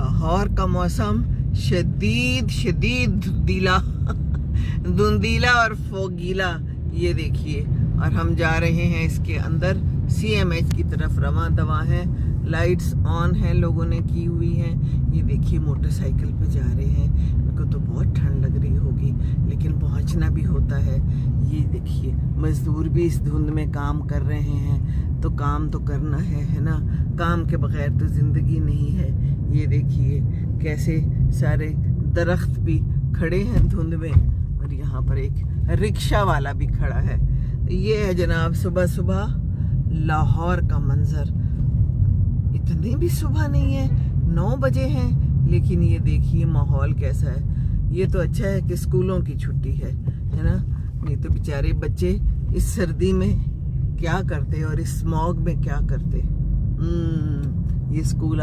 लाहौर का मौसम शदीद शदीद धुंधीला और फोगीला, ये देखिए। और हम जा रहे हैं इसके अंदर CMH की तरफ, रवां दवा है। लाइट्स ऑन है, लोगों ने की हुई हैं। ये देखिए मोटरसाइकिल पे जा रहे हैं। मेरे को तो बहुत ठंड लग रही होगी, लेकिन पहुंचना भी होता है। ये देखिए मजदूर भी इस धुंध में काम कर रहे हैं, तो काम तो करना है ना। काम के बगैर तो जिंदगी नहीं है। ये देखिए कैसे सारे दरख्त भी खड़े हैं धुंध में, और यहाँ पर एक रिक्शा वाला भी खड़ा है। ये है जनाब सुबह सुबह लाहौर का मंजर। इतनी भी सुबह नहीं है, 9 बजे हैं, लेकिन ये देखिए माहौल कैसा है। ये तो अच्छा है कि स्कूलों की छुट्टी है ना, नहीं तो बेचारे बच्चे इस सर्दी में क्या करते और इस स्मॉग में क्या करते। ये स्कूल